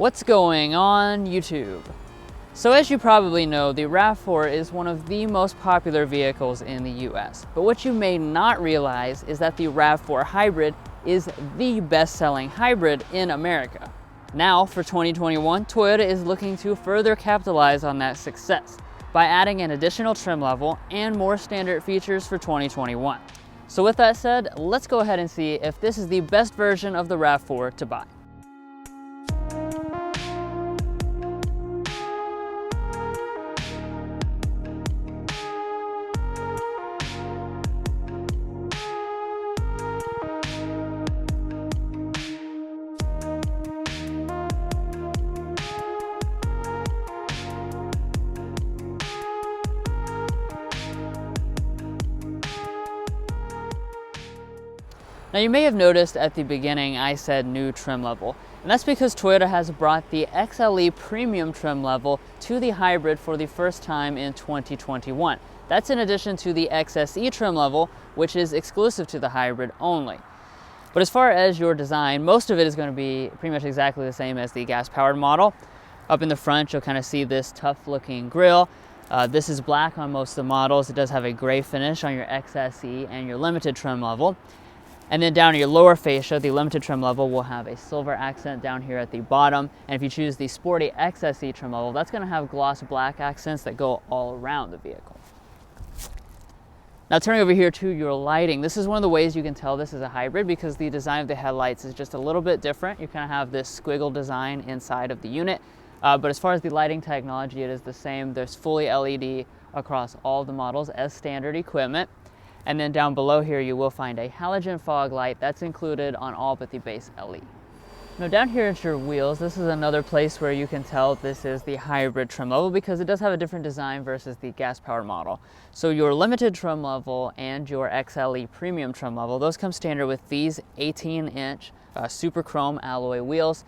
What's going on YouTube? So as you probably know, the RAV4 is one of the most popular vehicles in the US. But what you may not realize is that the RAV4 hybrid is the best-selling hybrid in America. Now, for 2021, Toyota is looking to further capitalize on that success by adding an additional trim level and more standard features for 2021. So with that said, let's go ahead and see if this is the best version of the RAV4 to buy. Now you may have noticed at the beginning I said new trim level, and that's because Toyota has brought the XLE premium trim level to the hybrid for the first time in 2021. That's in addition to the XSE trim level, which is exclusive to the hybrid only. But as far as your design, most of it is going to be pretty much exactly the same as the gas-powered model. Up in the front, you'll kind of see this tough-looking grille. This is black on most of the models. It does have a gray finish on your XSE and your limited trim level. And then down to your lower fascia, the limited trim level will have a silver accent down here at the bottom. And if you choose the sporty XSE trim level, that's going to have gloss black accents that go all around the vehicle. Now turning over here to your lighting, this is one of the ways you can tell this is a hybrid because the design of the headlights is just a little bit different. You kind of have this squiggle design inside of the unit. But as far as the lighting technology, it is the same. There's fully LED across all the models as standard equipment. And then down below here, you will find a halogen fog light that's included on all but the base LED. Now down here at your wheels, this is another place where you can tell this is the hybrid trim level because it does have a different design versus the gas-powered model. So your limited trim level and your XLE premium trim level, those come standard with these 18-inch super chrome alloy wheels.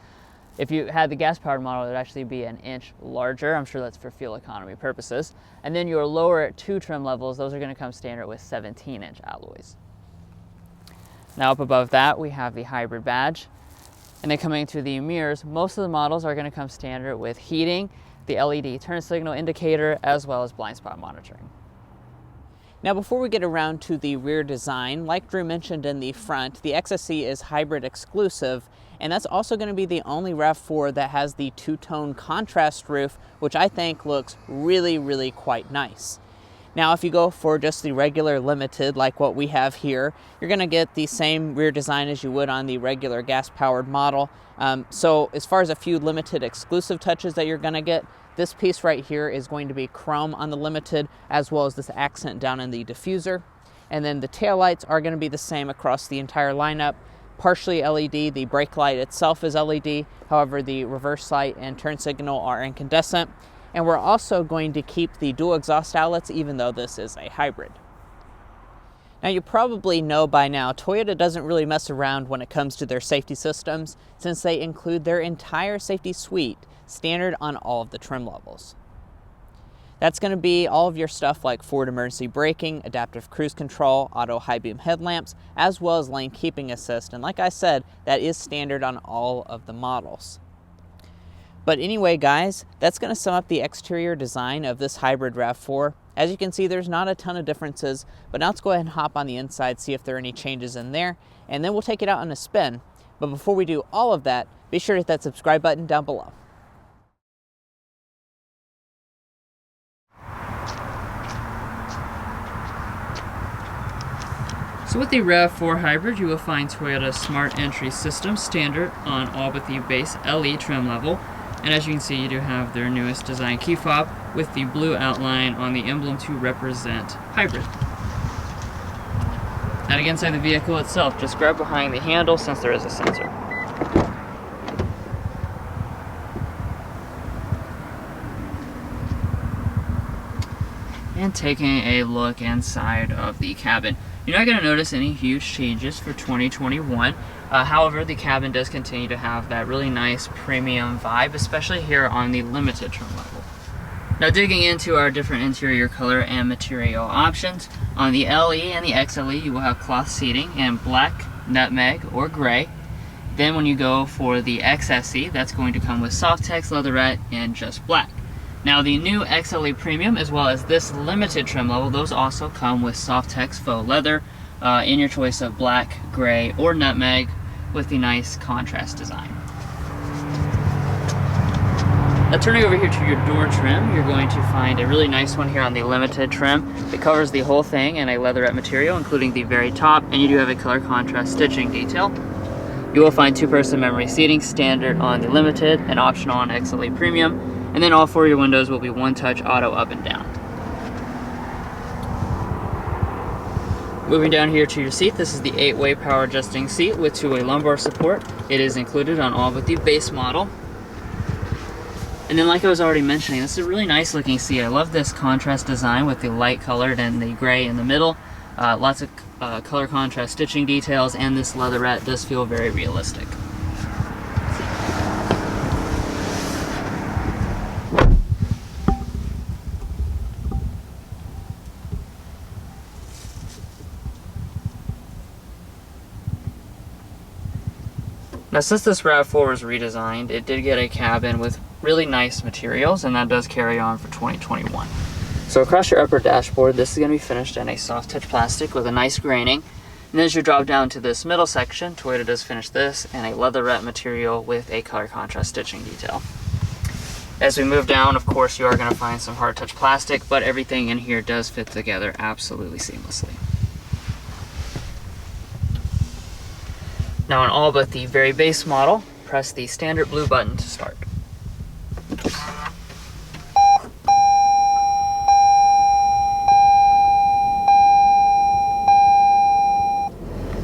If you had the gas-powered model, it would actually be an inch larger. I'm sure that's for fuel economy purposes. And then your lower two trim levels, those are going to come standard with 17-inch alloys. Now up above that, we have the hybrid badge. And then coming to the mirrors, most of the models are going to come standard with heating, the LED turn signal indicator, as well as blind spot monitoring. Now before we get around to the rear design, like Drew mentioned in the front, the XSE is hybrid exclusive, and that's also going to be the only RAV4 that has the two-tone contrast roof, which I think looks really quite nice. Now if you go for just the regular limited, like what we have here, you're going to get the same rear design as you would on the regular gas-powered model. So as far as a few limited exclusive touches that you're going to get, this piece right here is going to be chrome on the limited, as well as this accent down in the diffuser. And then the taillights are going to be the same across the entire lineup. Partially LED, the brake light itself is LED, however the reverse light and turn signal are incandescent. And we're also going to keep the dual exhaust outlets even though this is a hybrid. Now you probably know by now, Toyota doesn't really mess around when it comes to their safety systems since they include their entire safety suite standard on all of the trim levels. That's going to be all of your stuff like forward emergency braking, adaptive cruise control, auto high beam headlamps, as well as lane keeping assist. And like I said, that is standard on all of the models. But anyway, guys, that's going to sum up the exterior design of this hybrid RAV4. As you can see, there's not a ton of differences, but now let's go ahead and hop on the inside, see if there are any changes in there, and then we'll take it out on a spin. But before we do all of that, be sure to hit that subscribe button down below. So with the RAV4 hybrid, you will find Toyota's Smart Entry system standard on all but the base LE trim level. And as you can see, you do have their newest design key fob with the blue outline on the emblem to represent hybrid. Now to get inside the vehicle itself, just grab behind the handle since there is a sensor. And taking a look inside of the cabin. You're not going to notice any huge changes for 2021. However, the cabin does continue to have that really nice premium vibe, especially here on the limited trim level. Now digging into our different interior color and material options, on the LE and the XLE you will have cloth seating in black, nutmeg, or gray. Then when you go for the XSE, that's going to come with Softex, leatherette, and just black. Now the new XLE Premium, as well as this limited trim level, those also come with Softex faux leather in your choice of black, gray, or nutmeg with the nice contrast design. Now turning over here to your door trim, you're going to find a really nice one here on the limited trim. It covers the whole thing in a leatherette material, including the very top, and you do have a color contrast stitching detail. You will find two-person memory seating standard on the limited and optional on XLE Premium, and then all four of your windows will be one-touch auto up and down. Moving down here to your seat, this is the 8-way power adjusting seat with 2-way lumbar support. It is included on all but the base model. And then like I was already mentioning, this is a really nice looking seat. I love this contrast design with the light colored and the gray in the middle. Lots of color contrast stitching details, and this leatherette does feel very realistic. Now since this RAV4 was redesigned, it did get a cabin with really nice materials, and that does carry on for 2021. So across your upper dashboard, this is going to be finished in a soft touch plastic with a nice graining. And then as you drop down to this middle section, Toyota does finish this in a leatherette material with a color contrast stitching detail. As we move down, of course, you are going to find some hard touch plastic, but everything in here does fit together absolutely seamlessly. Now on all but the very base model, press the standard blue button to start.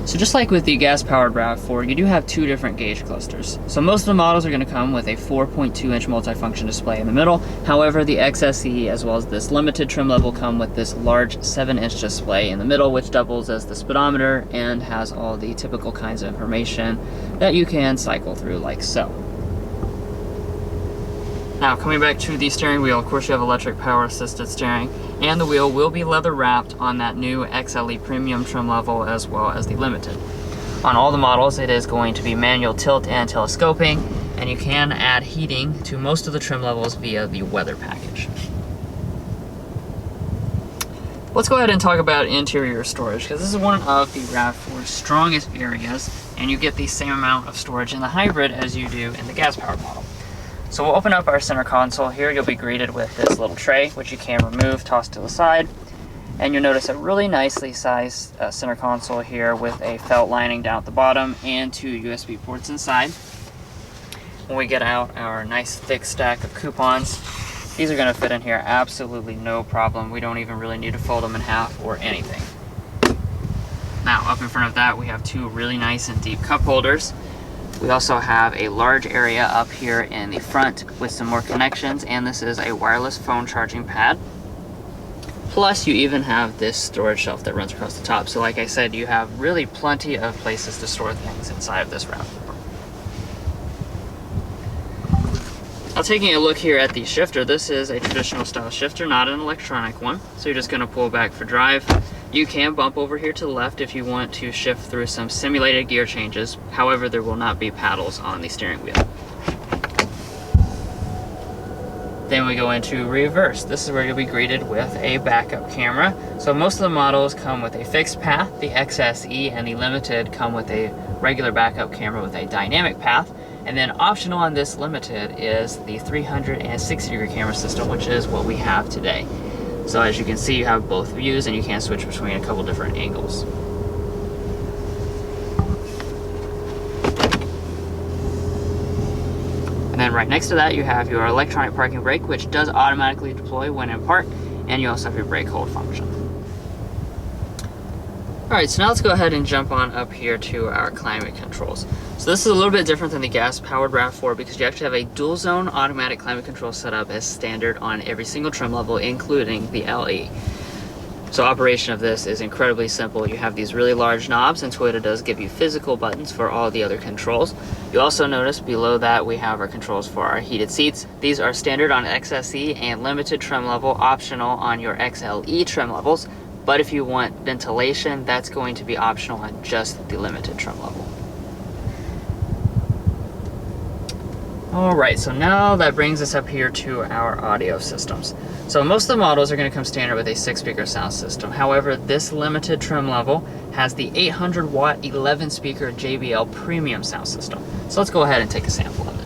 So just like with the gas-powered RAV4, you do have two different gauge clusters. So most of the models are going to come with a 4.2-inch multifunction display in the middle. However, the XSE as well as this limited trim level come with this large 7-inch display in the middle, which doubles as the speedometer and has all the typical kinds of information that you can cycle through like so. Now coming back to the steering wheel, of course you have electric power assisted steering, and the wheel will be leather wrapped on that new XLE Premium trim level as well as the limited. On all the models it is going to be manual tilt and telescoping, and you can add heating to most of the trim levels via the weather package. Let's go ahead and talk about interior storage, because this is one of the RAV4's strongest areas, and you get the same amount of storage in the hybrid as you do in the gas-powered model. So we'll open up our center console here. You'll be greeted with this little tray, which you can remove, toss to the side. And you'll notice a really nicely sized center console here with a felt lining down at the bottom and two USB ports inside. When we get out our nice thick stack of coupons, these are going to fit in here absolutely no problem. We don't even really need to fold them in half or anything. Now up in front of that, we have two really nice and deep cup holders. We also have a large area up here in the front with some more connections, and this is a wireless phone charging pad. Plus you even have this storage shelf that runs across the top. So like I said, you have really plenty of places to store things inside of this RAV4. Now taking a look here at the shifter, this is a traditional style shifter, not an electronic one. So you're just going to pull back for drive. You can bump over here to the left if you want to shift through some simulated gear changes. However, there will not be paddles on the steering wheel. Then we go into reverse. This is where you'll be greeted with a backup camera. So most of the models come with a fixed path. The XSE and the Limited come with a regular backup camera with a dynamic path. And then optional on this Limited is the 360-degree camera system, which is what we have today. So as you can see, you have both views and you can switch between a couple different angles. And then right next to that, you have your electronic parking brake, which does automatically deploy when in park, and you also have your brake hold function. Alright, so now let's go ahead and jump on up here to our climate controls. So this is a little bit different than the gas-powered RAV4 because you actually have a dual-zone automatic climate control setup as standard on every single trim level, including the LE. So operation of this is incredibly simple. You have these really large knobs, and Toyota does give you physical buttons for all the other controls. You also notice below that we have our controls for our heated seats. These are standard on XSE and limited trim level, optional on your XLE trim levels. But if you want ventilation, that's going to be optional on just the limited trim level. Alright, so now that brings us up here to our audio systems. So most of the models are going to come standard with a 6-speaker sound system. However, this limited trim level has the 800 watt 11 speaker JBL premium sound system. So let's go ahead and take a sample of it.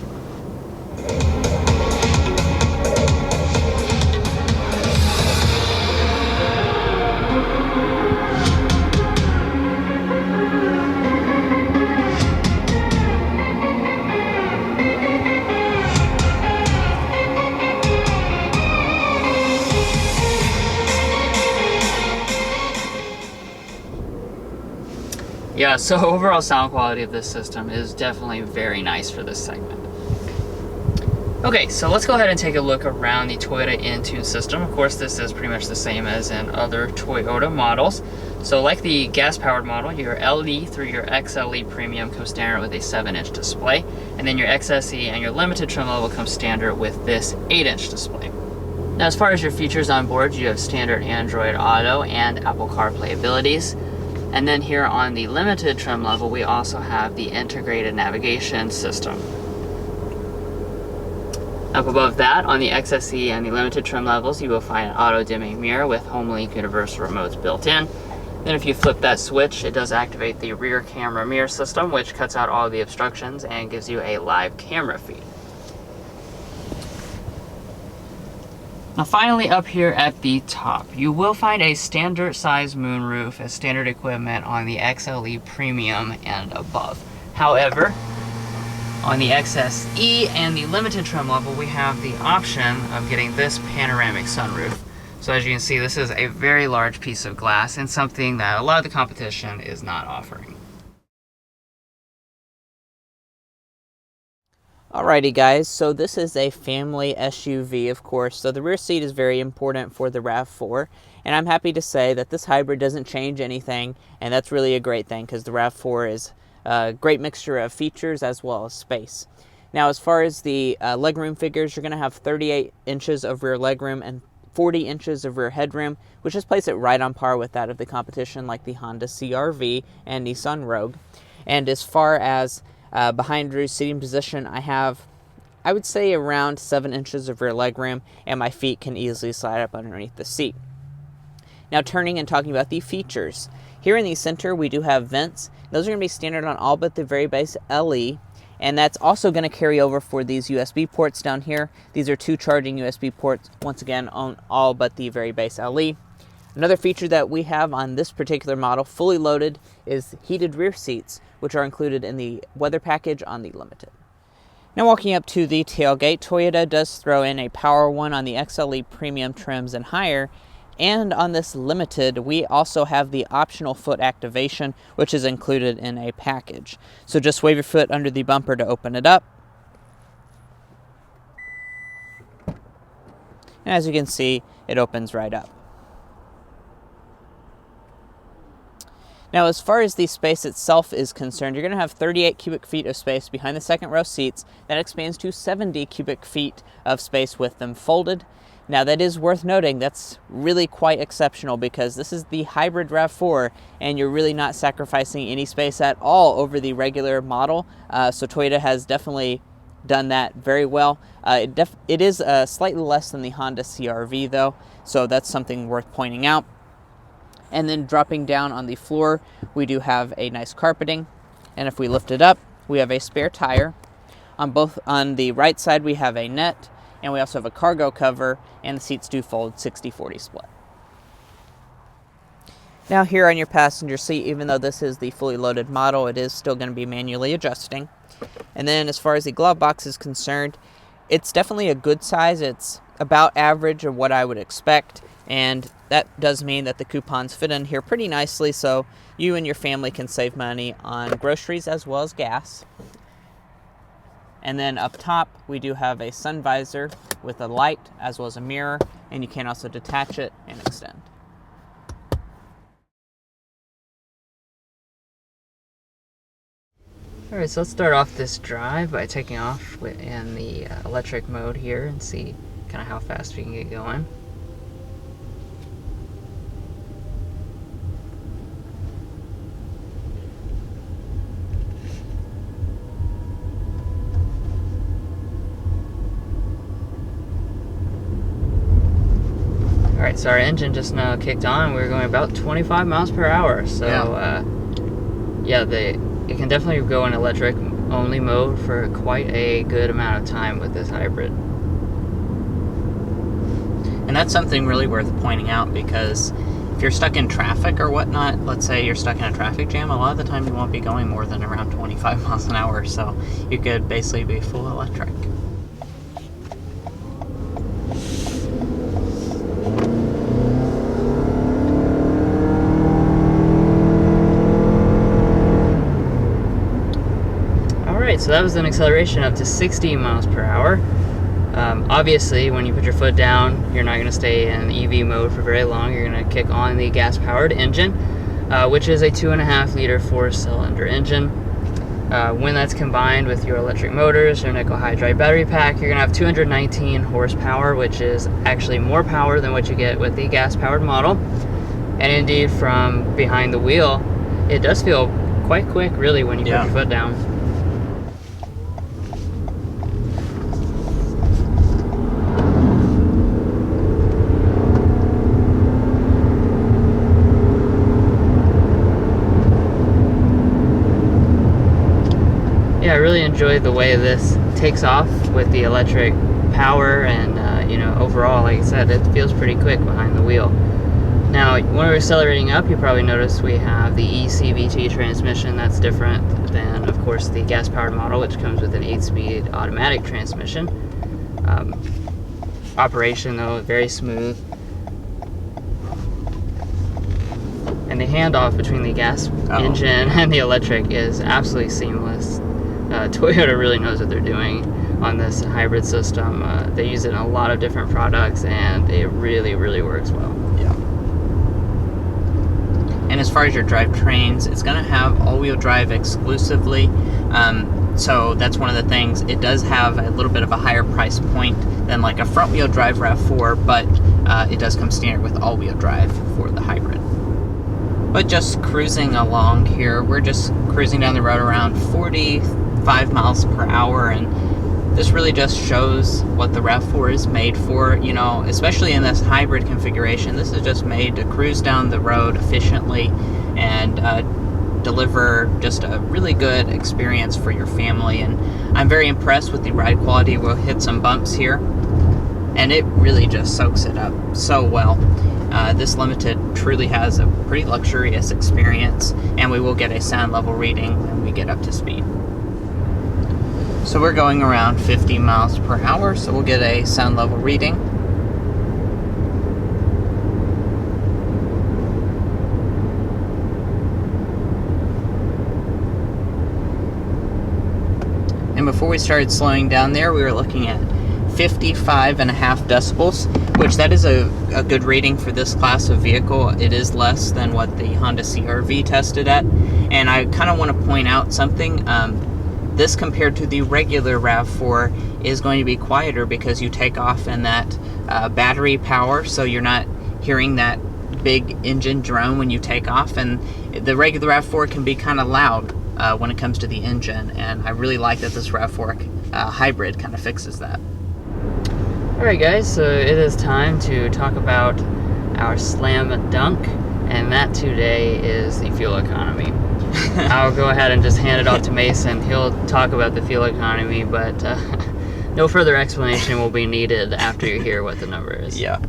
Yeah, so overall sound quality of this system is definitely very nice for this segment. Okay, so let's go ahead and take a look around the Toyota Entune system. Of course, this is pretty much the same as in other Toyota models. So like the gas-powered model, your LE through your XLE Premium comes standard with a 7-inch display, and then your XSE and your limited trim level comes standard with this 8-inch display. Now, as far as your features on board, you have standard Android Auto and Apple CarPlay abilities. And then here on the limited trim level, we also have the integrated navigation system. Up above that, on the XSE and the limited trim levels, you will find an auto-dimming mirror with HomeLink universal remotes built in. Then if you flip that switch, it does activate the rear camera mirror system, which cuts out all the obstructions and gives you a live camera feed. Now finally, up here at the top, you will find a standard size moonroof as standard equipment on the XLE Premium and above. However, on the XSE and the limited trim level, we have the option of getting this panoramic sunroof. So as you can see, this is a very large piece of glass and something that a lot of the competition is not offering. Alrighty guys, so this is a family SUV, of course, so the rear seat is very important for the RAV4, and I'm happy to say that this hybrid doesn't change anything, and that's really a great thing because the RAV4 is a great mixture of features as well as space. Now, as far as the legroom figures, you're going to have 38 inches of rear legroom and 40 inches of rear headroom, which just places it right on par with that of the competition like the Honda CR-V and Nissan Rogue. And as far as behind Drew's seating position, I would say around 7 inches of rear legroom, and my feet can easily slide up underneath the seat. Now turning and talking about the features. Here in the center, we do have vents. Those are going to be standard on all but the very base LE, and that's also going to carry over for these USB ports down here. These are 2 charging USB ports, once again, on all but the very base LE. Another feature that we have on this particular model, fully loaded, is heated rear seats, which are included in the weather package on the Limited. Now walking up to the tailgate, Toyota does throw in a Power One on the XLE Premium trims and higher, and on this Limited, we also have the optional foot activation, which is included in a package. So just wave your foot under the bumper to open it up. And as you can see, it opens right up. Now, as far as the space itself is concerned, you're going to have 38 cubic feet of space behind the second row seats. That expands to 70 cubic feet of space with them folded. Now, that is worth noting. That's really quite exceptional because this is the hybrid RAV4, and you're really not sacrificing any space at all over the regular model. So Toyota has definitely done that very well. It is slightly less than the Honda CR-V, though, so that's something worth pointing out. And then dropping down on the floor, we do have a nice carpeting. And if we lift it up, we have a spare tire. On the right side, we have a net, and we also have a cargo cover, and the seats do fold 60-40 split. Now here on your passenger seat, even though this is the fully loaded model, it is still going to be manually adjusting. And then as far as the glove box is concerned, it's definitely a good size. It's about average of what I would expect, and that does mean that the coupons fit in here pretty nicely, so you and your family can save money on groceries as well as gas. And then up top, we do have a sun visor with a light as well as a mirror, and you can also detach it and extend. Alright, so let's start off this drive by taking off in the electric mode here and see kind of how fast we can get going. Alright, so our engine just now kicked on. We're going about 25 miles per hour. So, it can definitely go in electric only mode for quite a good amount of time with this hybrid. And that's something really worth pointing out, because if you're stuck in traffic or whatnot, let's say you're stuck in a traffic jam, a lot of the time you won't be going more than around 25 miles an hour, so you could basically be full electric. Alright, so that was an acceleration up to 60 miles per hour. Obviously, when you put your foot down, you're not going to stay in EV mode for very long. You're going to kick on the gas-powered engine, which is a 2.5 liter 4-cylinder engine. When that's combined with your electric motors, your nickel hydride battery pack, you're going to have 219 horsepower, which is actually more power than what you get with the gas-powered model. And indeed, from behind the wheel, it does feel quite quick, really, when you put your foot down. Yeah, I really enjoyed the way this takes off with the electric power, and overall, like I said, it feels pretty quick behind the wheel. Now, when we're accelerating up, you probably noticed we have the eCVT transmission. That's different than, of course, the gas-powered model, which comes with an 8-speed automatic transmission. Operation, though, very smooth. And the handoff between the gas engine and the electric is absolutely seamless. Toyota really knows what they're doing on this hybrid system. They use it in a lot of different products, and it really, really works well. Yeah. And as far as your drivetrains, it's going to have all-wheel drive exclusively. So that's one of the things. It does have a little bit of a higher price point than like a front-wheel drive RAV4, but it does come standard with all-wheel drive for the hybrid. But just cruising along here, we're just cruising down the road around 45 miles per hour, and this really just shows what the RAV4 is made for, especially in this hybrid configuration. This is just made to cruise down the road efficiently and deliver just a really good experience for your family. And I'm very impressed with the ride quality. We'll hit some bumps here, and it really just soaks it up so well. This Limited truly has a pretty luxurious experience, and we will get a sound level reading when we get up to speed. So we're going around 50 miles per hour, so we'll get a sound level reading. And before we started slowing down there, we were looking at 55.5 decibels, which that is a good rating for this class of vehicle. It is less than what the Honda CR-V tested at. And I kind of want to point out something. This compared to the regular RAV4 is going to be quieter because you take off in that battery power, so you're not hearing that big engine drone when you take off. And the regular RAV4 can be kind of loud when it comes to the engine, and I really like that this RAV4 hybrid kind of fixes that. Alright guys, so it is time to talk about our slam dunk, and that today is the fuel economy. I'll go ahead and just hand it off to Mason. He'll talk about the fuel economy, but no further explanation will be needed after you hear what the number is. Yeah.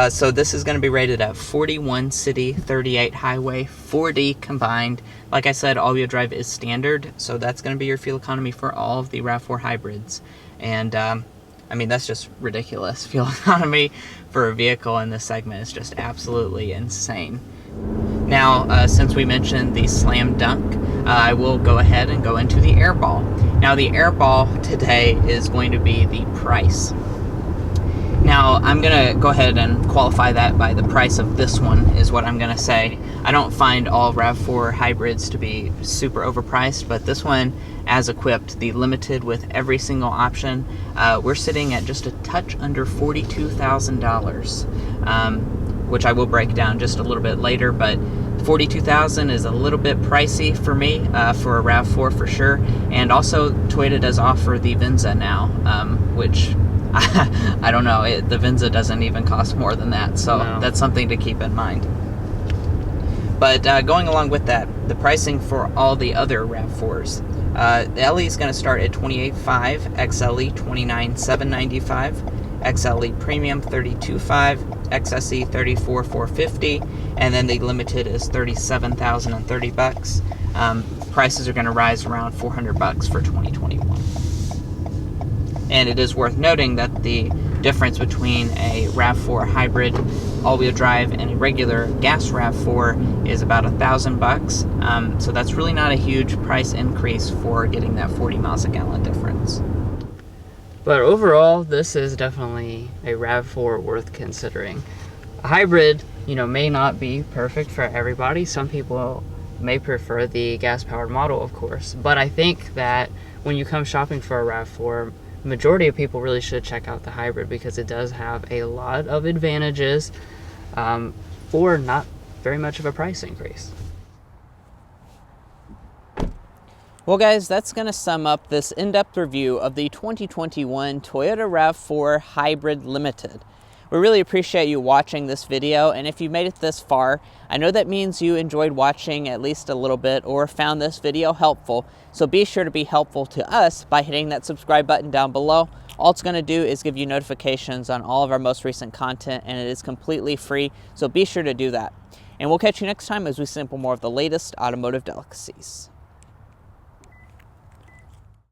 So this is going to be rated at 41 city, 38 highway, 40 combined. Like I said, all-wheel drive is standard, so that's going to be your fuel economy for all of the RAV4 hybrids. And that's just ridiculous. Fuel economy for a vehicle in this segment is just absolutely insane. Now, since we mentioned the slam dunk, I will go ahead and go into the airball. Now, the airball today is going to be the price. Now, I'm going to go ahead and qualify that by the price of this one, is what I'm going to say. I don't find all RAV4 hybrids to be super overpriced, but this one, as equipped, the Limited with every single option, we're sitting at just a touch under $42,000, which I will break down just a little bit later, but $42,000 is a little bit pricey for me, for a RAV4 for sure. And also, Toyota does offer the Venza now, which I don't know. The Venza doesn't even cost more than that, so No. that's something to keep in mind. But going along with that, the pricing for all the other RAV4s. The LE is going to start at $28,500, XLE $29,795, XLE Premium $32,500, XSE $34,450, and then the Limited is $37,030. Prices are going to rise around $400 for 2021. And it is worth noting that the difference between a RAV4 hybrid all-wheel drive and a regular gas RAV4 is about $1,000. So that's really not a huge price increase for getting that 40 miles a gallon difference. But overall, this is definitely a RAV4 worth considering. A hybrid, may not be perfect for everybody. Some people may prefer the gas-powered model, of course. But I think that when you come shopping for a RAV4, the majority of people really should check out the hybrid because it does have a lot of advantages for not very much of a price increase. Well guys, that's going to sum up this in-depth review of the 2021 Toyota RAV4 Hybrid Limited. We really appreciate you watching this video, and if you made it this far, I know that means you enjoyed watching at least a little bit or found this video helpful, so be sure to be helpful to us by hitting that subscribe button down below. All it's going to do is give you notifications on all of our most recent content, and it is completely free, so be sure to do that. And we'll catch you next time as we sample more of the latest automotive delicacies.